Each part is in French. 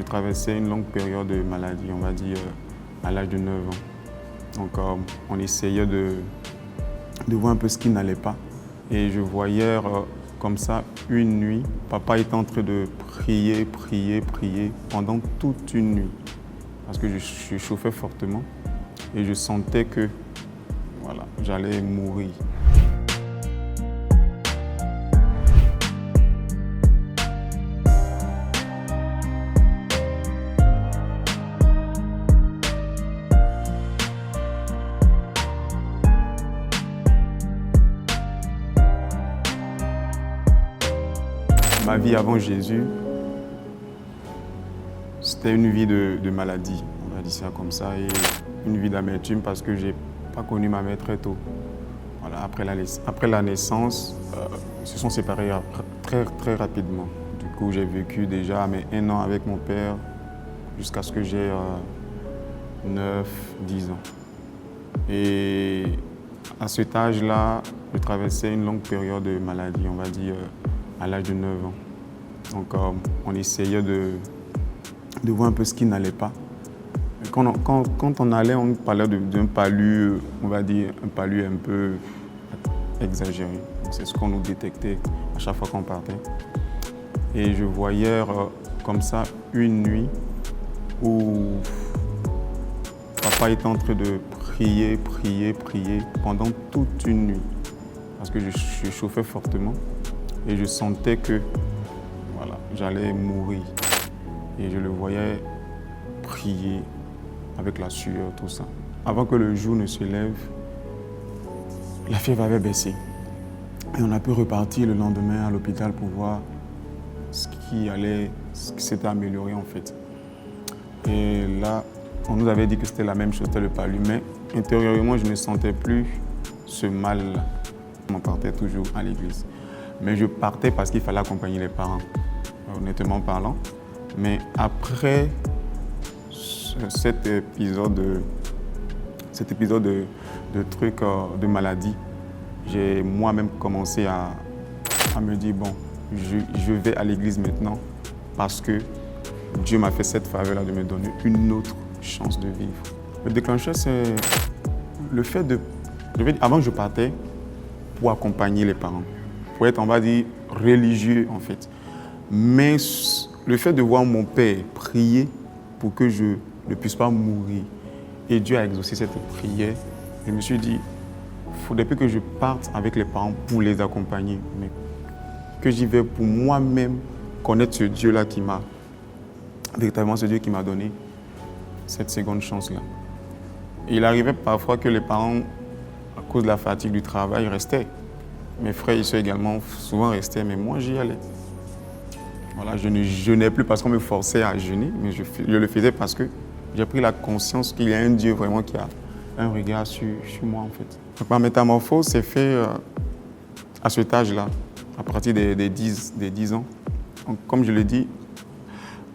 traversais une longue période de maladie, on va dire à l'âge de 9 ans. Donc on essayait de voir un peu ce qui n'allait pas. Et je voyais comme ça une nuit, papa était en train de prier pendant toute une nuit. Parce que je chauffais fortement et je sentais que voilà, j'allais mourir. Ma vie avant Jésus, c'était une vie de maladie, on va dire ça comme ça, et une vie d'amertume parce que je n'ai pas connu ma mère très tôt. Voilà, après la naissance, ils se sont séparés très rapidement. Du coup, j'ai vécu déjà 1 an avec mon père jusqu'à ce que j'ai 9, 10 ans. Et à cet âge-là, je traversais une longue période de maladie, on va dire à l'âge de 9 ans. Donc on essayait de voir un peu ce qui n'allait pas. Et quand on allait, on parlait d'un palu, on va dire un palu un peu exagéré. C'est ce qu'on nous détectait à chaque fois qu'on partait. Et je voyais comme ça une nuit où papa était en train de prier pendant toute une nuit. Parce que je chauffais fortement. Et je sentais que voilà, j'allais mourir. Et je le voyais prier avec la sueur, tout ça. Avant que le jour ne se lève, la fièvre avait baissé. Et on a pu repartir le lendemain à l'hôpital pour voir ce qui s'était amélioré en fait. Et là, on nous avait dit que c'était la même chose, c'était le palu. Mais intérieurement, je ne sentais plus ce mal-là. On partait toujours à l'église. Mais je partais parce qu'il fallait accompagner les parents, honnêtement parlant. Mais après cet épisode de truc de maladie, j'ai moi-même commencé à me dire, bon, je vais à l'église maintenant parce que Dieu m'a fait cette faveur-là de me donner une autre chance de vivre. Le déclencheur, c'est le fait de... Avant, je partais pour accompagner les parents. Pour être, on va dire, religieux en fait. Mais le fait de voir mon père prier pour que je ne puisse pas mourir, et Dieu a exaucé cette prière, je me suis dit, il faudrait plus que je parte avec les parents pour les accompagner, mais que j'y vais pour moi-même connaître ce Dieu-là qui m'a, véritablement ce Dieu qui m'a donné cette seconde chance-là. Et il arrivait parfois que les parents, à cause de la fatigue du travail, restaient. Mes frères et soeurs également souvent restaient, mais moi j'y allais. Voilà, je ne jeûnais plus parce qu'on me forçait à jeûner, mais je le faisais parce que j'ai pris la conscience qu'il y a un Dieu vraiment qui a un regard sur moi en fait. Donc, ma métamorphose s'est faite à cet âge-là, à partir des 10 ans. Donc, comme je l'ai dit,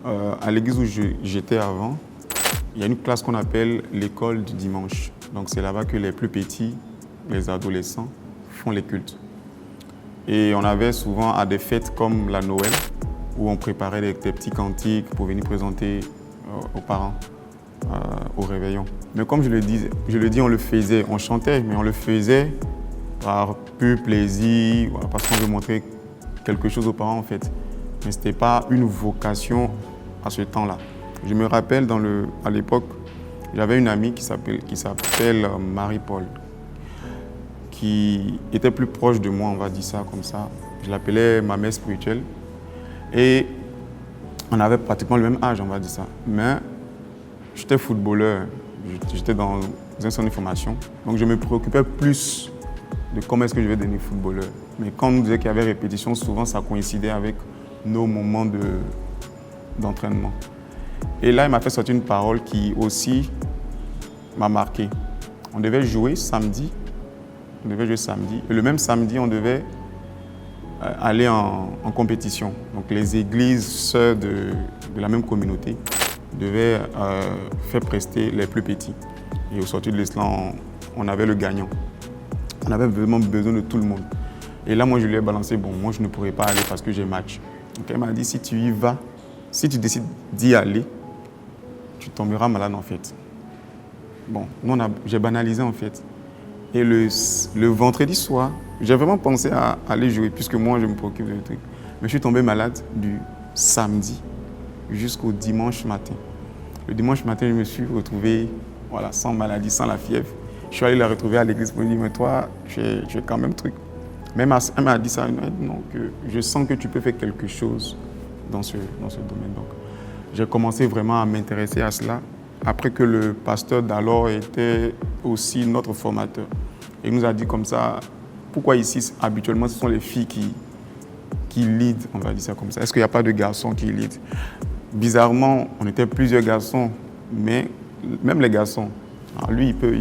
à l'église où j'étais avant, il y a une classe qu'on appelle l'école du dimanche. Donc c'est là-bas que les plus petits, les adolescents, font les cultes. Et on avait souvent à des fêtes comme la Noël, où on préparait des petits cantiques pour venir présenter aux parents au réveillon. Mais comme je le dis, on le faisait, on chantait, mais on le faisait par pur plaisir, parce qu'on veut montrer quelque chose aux parents en fait. Mais ce n'était pas une vocation à ce temps-là. Je me rappelle, à l'époque, j'avais une amie qui s'appelle Marie-Paul, qui était plus proche de moi, on va dire ça comme ça. Je l'appelais ma mère spirituelle. Et on avait pratiquement le même âge, on va dire ça. Mais j'étais footballeur, j'étais dans un centre de formation. Donc je me préoccupais plus de comment est-ce que je vais devenir footballeur. Mais quand on nous disait qu'il y avait répétition, souvent ça coïncidait avec nos moments d'entraînement. Et là, il m'a fait sortir une parole qui aussi m'a marqué. On devait jouer samedi. Et le même samedi, on devait aller en compétition. Donc les églises sœurs de la même communauté devaient faire prester les plus petits. Et au sortir de l'islam, on avait le gagnant. On avait vraiment besoin de tout le monde. Et là, moi, je lui ai balancé, bon, moi, je ne pourrais pas aller parce que j'ai match. Donc elle m'a dit, si tu y vas, Si tu décides d'y aller, tu tomberas malade en fait. Bon, j'ai banalisé en fait. Et le vendredi soir, j'ai vraiment pensé à aller jouer, puisque moi, je me préoccupe de trucs. Mais je suis tombé malade du samedi jusqu'au dimanche matin. Le dimanche matin, je me suis retrouvé sans maladie, sans la fièvre. Je suis allé la retrouver à l'église pour lui dire, mais toi, tu es quand même truc. Même elle m'a dit ça, elle m'a dit non, que je sens que tu peux faire quelque chose dans ce domaine. Donc, j'ai commencé vraiment à m'intéresser à cela. Après que le pasteur d'alors était aussi notre formateur. Il nous a dit comme ça, pourquoi ici, habituellement, ce sont les filles qui lead, on va dire ça comme ça. Est-ce qu'il n'y a pas de garçons qui lead? Bizarrement, on était plusieurs garçons, mais même les garçons, alors lui, il peut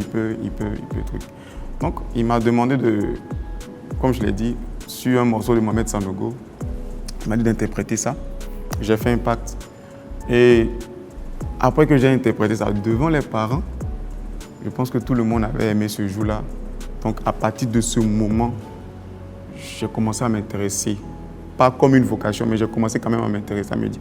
truc. Donc, il m'a demandé comme je l'ai dit, sur un morceau de Mohamed Sanogo, il m'a dit d'interpréter ça. J'ai fait un pacte. Et après que j'ai interprété ça devant les parents, je pense que tout le monde avait aimé ce jour-là. Donc, à partir de ce moment, j'ai commencé à m'intéresser. Pas comme une vocation, mais j'ai commencé quand même à m'intéresser, à me dire,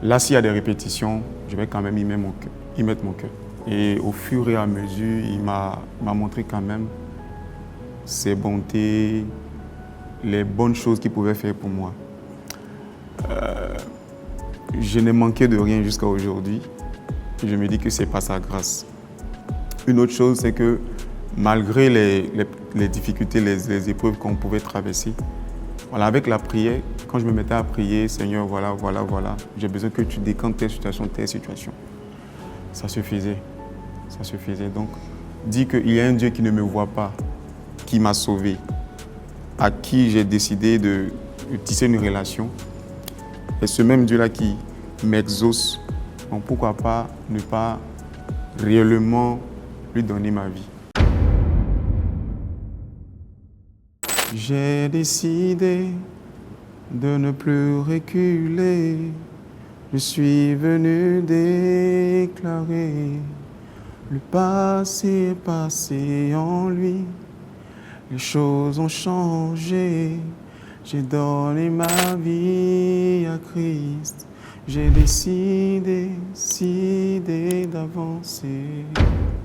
là, s'il y a des répétitions, je vais quand même y mettre mon cœur. Et au fur et à mesure, il m'a montré quand même ses bontés, les bonnes choses qu'il pouvait faire pour moi. Je n'ai manqué de rien jusqu'à aujourd'hui. Je me dis que c'est pas sa grâce. Une autre chose, c'est que malgré les difficultés, les épreuves qu'on pouvait traverser, avec la prière, quand je me mettais à prier, Seigneur, voilà, j'ai besoin que tu décantes telle situation. Ça suffisait. Donc, dis qu'il y a un Dieu qui ne me voit pas, qui m'a sauvé, à qui j'ai décidé de tisser une relation. Et ce même Dieu-là qui m'exauce, donc pourquoi pas ne pas réellement lui donner ma vie. J'ai décidé de ne plus reculer. Je suis venu déclarer le passé est passé en lui. Les choses ont changé. J'ai donné ma vie à Christ. J'ai décidé d'avancer.